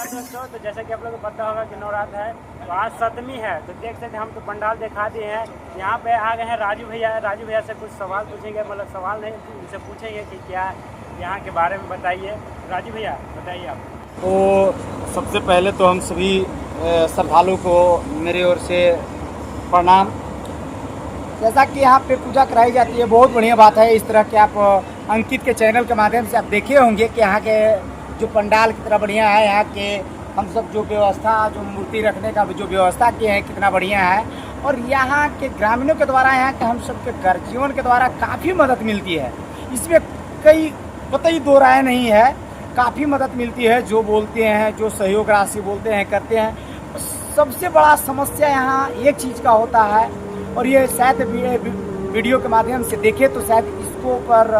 दोस्तों, तो जैसा कि आप लोगों को पता होगा कि नवरात्र है, तो आज सप्तमी है। तो देख सकते हैं, हम तो पंडाल दिखा दिए हैं। यहाँ पे आ गए हैं राजू भैया से कुछ सवाल पूछेंगे, मतलब सवाल नहीं, उनसे पूछेंगे कि क्या यहाँ के बारे में बताइए। राजू भैया बताइए आप। तो सबसे पहले तो हम सभी श्रद्धालुओं को मेरी ओर से प्रणाम। जैसा कि यहाँ पे पूजा कराई जाती है, बहुत बढ़िया बात है। इस तरह के आप अंकित के चैनल के माध्यम से आप देखे होंगे कि यहाँ के जो पंडाल कितना बढ़िया है। यहाँ के हम सब जो व्यवस्था, जो मूर्ति रखने का जो व्यवस्था किए हैं, कितना बढ़िया है। और यहाँ के ग्रामीणों के द्वारा, यहाँ के हम सब के घर जीवन के द्वारा काफ़ी मदद मिलती है। इसमें कई कतई दो राय नहीं है, काफ़ी मदद मिलती है। जो बोलते हैं, जो सहयोग राशि बोलते हैं, करते हैं। सबसे बड़ा समस्या यहाँ एक चीज़ का होता है, और ये शायद वीडियो के माध्यम से देखे तो शायद इसको पर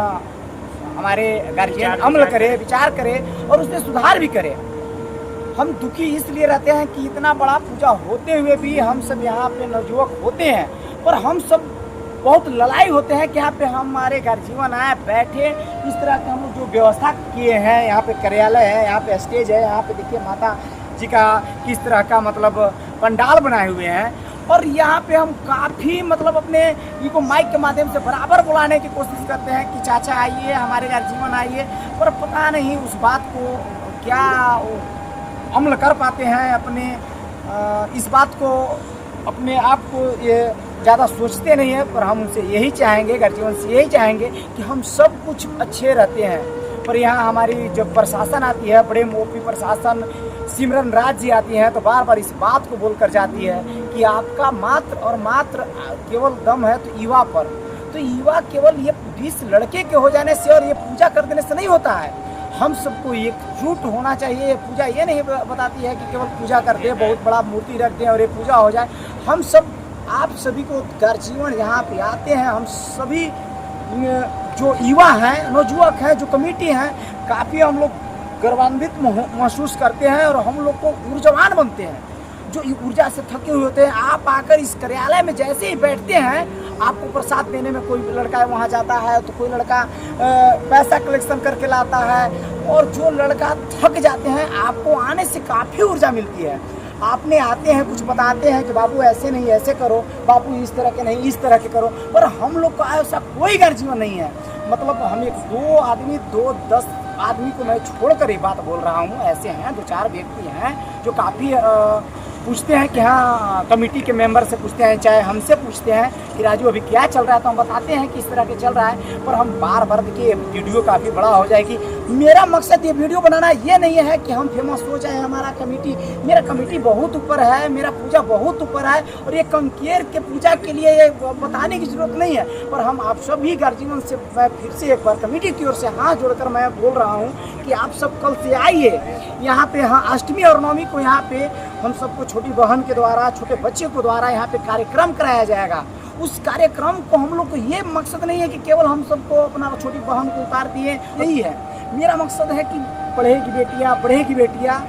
हमारे गार्जियन अमल करे, विचार करे और उसमें सुधार भी करे। हम दुखी इसलिए रहते हैं कि इतना बड़ा पूजा होते हुए भी हम सब यहाँ पे नवयुवक होते हैं, और हम सब बहुत लड़ाई होते हैं कि यहाँ पे हमारे गार्जियन आए बैठे। इस तरह के हम जो व्यवस्था किए हैं, यहाँ पे कार्यालय है, यहाँ पे स्टेज है, यहाँ पे देखिए माता जी का किस तरह का मतलब पंडाल बनाए हुए हैं। और यहाँ पे हम काफ़ी मतलब अपने ये को माइक के माध्यम से बराबर बुलाने की कोशिश करते हैं कि चाचा आइए, हमारे गार्जियन आइए, पर पता नहीं उस बात को क्या अमल कर पाते हैं। अपने इस बात को अपने आप को ये ज़्यादा सोचते नहीं है। पर हम उनसे यही चाहेंगे, गार्जियन से यही चाहेंगे कि हम सब कुछ अच्छे रहते हैं। पर यहाँ हमारी जब प्रशासन आती है, बड़े मोपी प्रशासन सिमरन राज जी आती हैं, तो बार बार इस बात को बोल कर जाती है कि आपका मात्र और मात्र केवल दम है तो युवा पर। तो युवा केवल ये 20 लड़के के हो जाने से और ये पूजा कर देने से नहीं होता है। हम सबको एकजुट होना चाहिए। ये पूजा ये नहीं बताती है कि केवल पूजा कर दे, बहुत बड़ा मूर्ति रख दें और ये पूजा हो जाए। हम सब, आप सभी को गार्जियन यहाँ पे आते हैं, हम सभी जो युवा हैं, नवयुवक हैं, जो कमेटी हैं, काफ़ी हम लोग गर्वान्वित महसूस करते हैं और हम लोग को ऊर्जावान बनते हैं। जो ऊर्जा से थके हुए होते हैं, आप आकर इस कार्यालय में जैसे ही बैठते हैं, आपको प्रसाद देने में कोई लड़का वहाँ जाता है तो कोई लड़का पैसा कलेक्शन करके लाता है, और जो लड़का थक जाते हैं, आपको आने से काफ़ी ऊर्जा मिलती है। आपने आते हैं, कुछ बताते हैं कि बाबू ऐसे नहीं, ऐसे करो, बाबू इस तरह के नहीं, इस तरह के करो। पर हम लोग का ऐसा कोई गार्जियन नहीं है। मतलब हम 10 आदमी को मैं छोड़कर ये बात बोल रहा हूँ। ऐसे हैं 2-4 व्यक्ति हैं जो काफ़ी पूछते हैं कि हाँ, कमेटी के मेंबर से पूछते हैं, चाहे हमसे पूछते हैं कि राजू अभी क्या चल रहा है, तो हम बताते हैं कि इस तरह के चल रहा है। पर हम बार बार देखिए वीडियो काफ़ी बड़ा हो जाएगी। मेरा मकसद ये वीडियो बनाना ये नहीं है कि हम फेमस हो जाए। हमारा कमेटी, मेरा कमेटी बहुत ऊपर है, मेरा पूजा बहुत ऊपर है, और ये कंकेर के पूजा के लिए ये बताने की जरूरत नहीं है। पर हम आप सभी गार्जियन से मैं फिर से एक बार कमेटी की ओर से हाथ जोड़कर मैं बोल रहा हूँ कि आप सब कल से आइए यहाँ पे। हाँ, अष्टमी और नवमी को यहाँ पे हम सबको छोटी बहन के द्वारा, छोटे बच्चे को द्वारा यहाँ पे कार्यक्रम कराया जाएगा। उस कार्यक्रम को हम लोग को ये मकसद नहीं है कि केवल हम सबको अपना छोटी बहन को उतार दिए, यही है मेरा मकसद है कि बढ़ेगी बेटियाँ।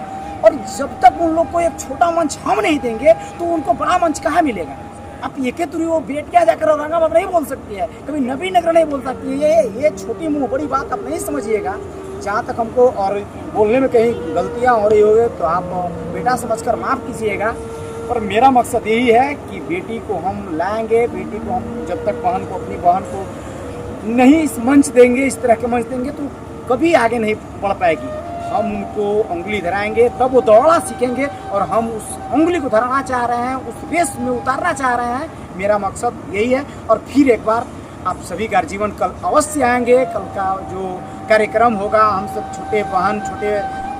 और जब तक उन लोग को एक छोटा मंच हम नहीं देंगे तो उनको बड़ा मंच कहाँ मिलेगा। अब ये तुरी वो बेटियाँ जाकर औरंगाबाद नहीं बोल सकती है, कभी नबी नगर नहीं बोल सकती है। ये छोटी मुँह बड़ी बात आप नहीं समझिएगा। जहाँ तक हमको और बोलने में कहीं गलतियाँ हो रही होगी तो आप बेटा समझकर माफ़ कीजिएगा। पर मेरा मकसद यही है कि बेटी को हम लाएंगे। बेटी को हम जब तक अपनी बहन को नहीं इस मंच देंगे, इस तरह के मंच देंगे, तो कभी आगे नहीं बढ़ पाएगी। हम उनको उंगली धराएंगे, तब वो दौड़ना सीखेंगे, और हम उस उंगली को धराना चाह रहे हैं, उस रेस में उतारना चाह रहे हैं। मेरा मकसद यही है। और फिर एक बार आप सभी गार्जियन कल अवश्य आएंगे। कल का जो कार्यक्रम होगा, हम सब छोटे बहन, छोटे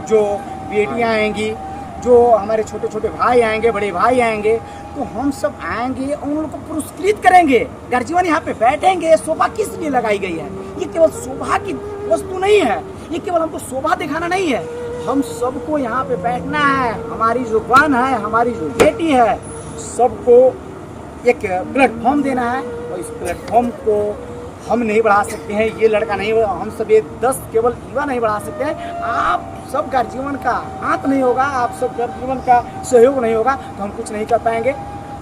जो बेटियां आएंगी, जो हमारे छोटे छोटे भाई आएंगे, बड़े भाई आएंगे, तो हम सब आएंगे और उन लोगों को पुरस्कृत करेंगे। गार्जियन यहाँ पे बैठेंगे। शोभा किस लिए लगाई गई है? ये केवल शोभा की वस्तु नहीं है, ये केवल हमको शोभा दिखाना नहीं है। हम सबको यहाँ पे बैठना है। हमारी जो बहन है, हमारी जो बेटी है, सबको एक प्लेटफॉर्म देना है। और इस प्लेटफॉर्म को हम नहीं बढ़ा सकते हैं, ये लड़का नहीं, हम सब ये 10 केवल युवा नहीं बढ़ा सकते हैं। आप सब गार्जियन का हाथ नहीं होगा, आप सब गार्जियन का सहयोग नहीं होगा तो हम कुछ नहीं कर पाएंगे।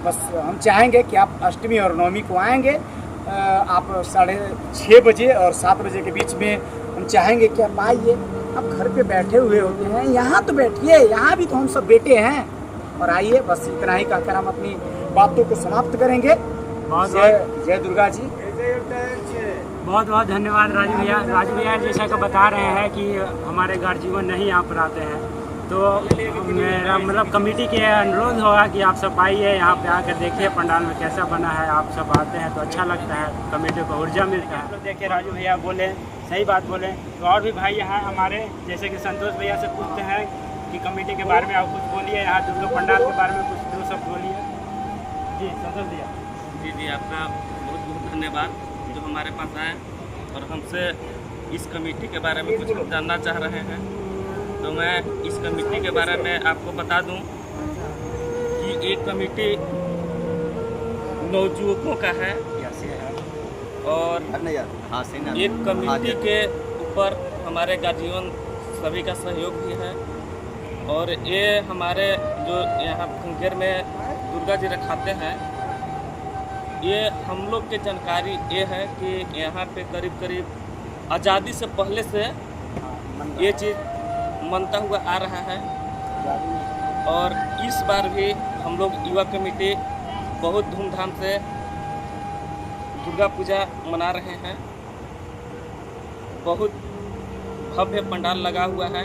बस हम चाहेंगे कि आप अष्टमी और नवमी को आएंगे। आप 6:30 बजे और 7 बजे के बीच में हम चाहेंगे कि आप आइए। आप घर पे बैठे हुए होते हैं, यहाँ तो बैठिए, यहाँ भी तो हम सब बेटे हैं। और आइए, बस इतना ही कहकर हम अपनी बातों को समाप्त करेंगे। जय दुर्गा जी। बहुत बहुत धन्यवाद राजू भैया। राजू भैया जैसा कि बता रहे हैं कि हमारे गार्जियन नहीं यहाँ पर आते हैं, तो मेरा मतलब कमेटी के अनुरोध होगा कि आप सब आइए, यहाँ पे आकर देखिए पंडाल में कैसा बना है। आप सब आते हैं तो अच्छा लगता है, कमेटी को ऊर्जा मिलता है। तो देखिए राजू भैया बोले, सही बात बोले। तो और भी भाई यहाँ हमारे जैसे कि संतोष भैया से पूछते हैं कि कमेटी के बारे में आप कुछ बोलिए, यहाँ दुर्गा पंडाल के बारे में कुछ दो शब्द बोलिए। जी संतोष भैया। जी आपका बहुत बहुत धन्यवाद जो हमारे पास आए और हमसे इस कमेटी के बारे में कुछ हम जानना चाह रहे हैं। तो मैं इस कमेटी के बारे में आपको बता दूं कि एक कमेटी नवयुवकों का है और एक कमेटी के ऊपर हमारे गार्जियन सभी का सहयोग भी है। और ये हमारे जो यहाँ कंकेर में दुर्गा जी रखाते हैं, ये हम लोग के जानकारी ये है कि यहाँ पे करीब करीब आज़ादी से पहले से ये चीज़ मनता हुआ आ रहा है। और इस बार भी हम लोग युवा कमेटी बहुत धूमधाम से दुर्गा पूजा मना रहे हैं। बहुत भव्य पंडाल लगा हुआ है।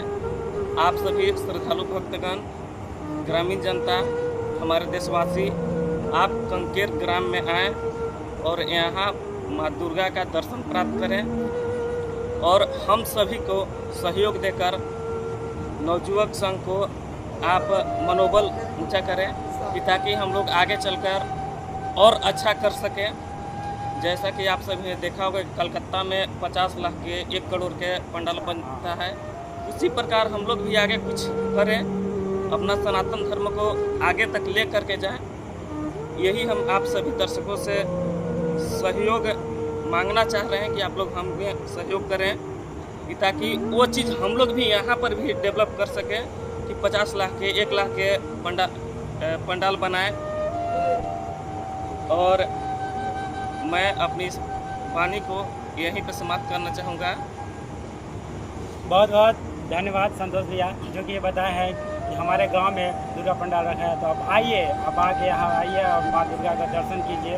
आप सभी श्रद्धालु भक्तगण, ग्रामीण जनता, हमारे देशवासी, आप कंकेर ग्राम में आएँ और यहाँ माँ दुर्गा का दर्शन प्राप्त करें और हम सभी को सहयोग देकर नवयुवक संघ को आप मनोबल ऊंचा करें कि ताकि हम लोग आगे चलकर और अच्छा कर सकें। जैसा कि आप सभी ने देखा होगा कलकत्ता में 50 लाख के 1 करोड़ के पंडाल बनता है, उसी प्रकार हम लोग भी आगे कुछ करें, अपना सनातन धर्म को आगे तक ले करके जाएं। यही हम आप सभी दर्शकों से सहयोग मांगना चाह रहे हैं कि आप लोग हमें सहयोग करें कि ताकि वो चीज़ हम लोग भी यहाँ पर भी डेवलप कर सकें कि 50 लाख के 1 लाख के पंडाल बनाएं। और मैं अपनी इस वाणी को यहीं पर समाप्त करना चाहूँगा। बहुत बहुत धन्यवाद संतोष भैया जो कि ये बताया है कि हमारे गांव में दुर्गा पंडाल रखा है। तो आप आइए, आप आके यहाँ आइए और माँ दुर्गा का दर्शन कीजिए।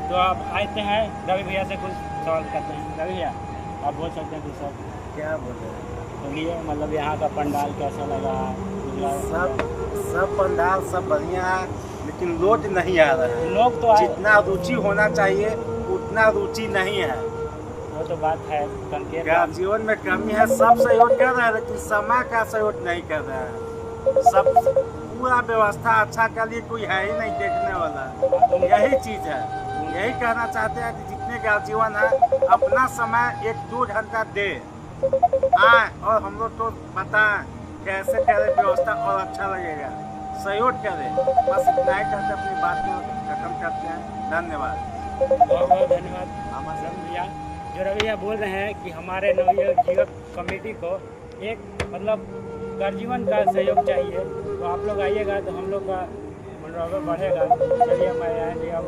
तो आप आते हैं, रवि भैया से कुछ सवाल करते हैं। रवि भैया आप बोल सकते हैं कुछ सब? क्या बोले? बोलिए, मतलब यहाँ का पंडाल कैसा लगा? सब पंडाल सब बढ़िया है, लेकिन लोग नहीं आ रहे हैं। लोग तो जितना रुचि होना चाहिए उतना रुचि नहीं है। वो तो बात है, कंकेर जीवन में कमी है। सब सहयोग कर रहे हैं लेकिन समय का सहयोग नहीं कर रहे हैं। सब पूरा व्यवस्था अच्छा कर लिए, कोई है ही नहीं देखने वाला। यही चीज़ है, यही कहना चाहते हैं कि जितने गार्जियन है अपना समय 1-2 घंटा दे आए और हम लोग को बताएं कैसे करें व्यवस्था और अच्छा लगेगा, सहयोग करें। बस इतना ही कहते अपनी बात को खत्म करते हैं। धन्यवाद। बहुत बहुत धन्यवाद भैया। जो रवि भैया बोल रहे हैं कि हमारे नवयुवक कमेटी को एक मतलब गार्जियन का सहयोग चाहिए, तो आप लोग आइएगा तो हम लोग का मनोबल बढ़ेगा। चलिए मैं आएंगे अब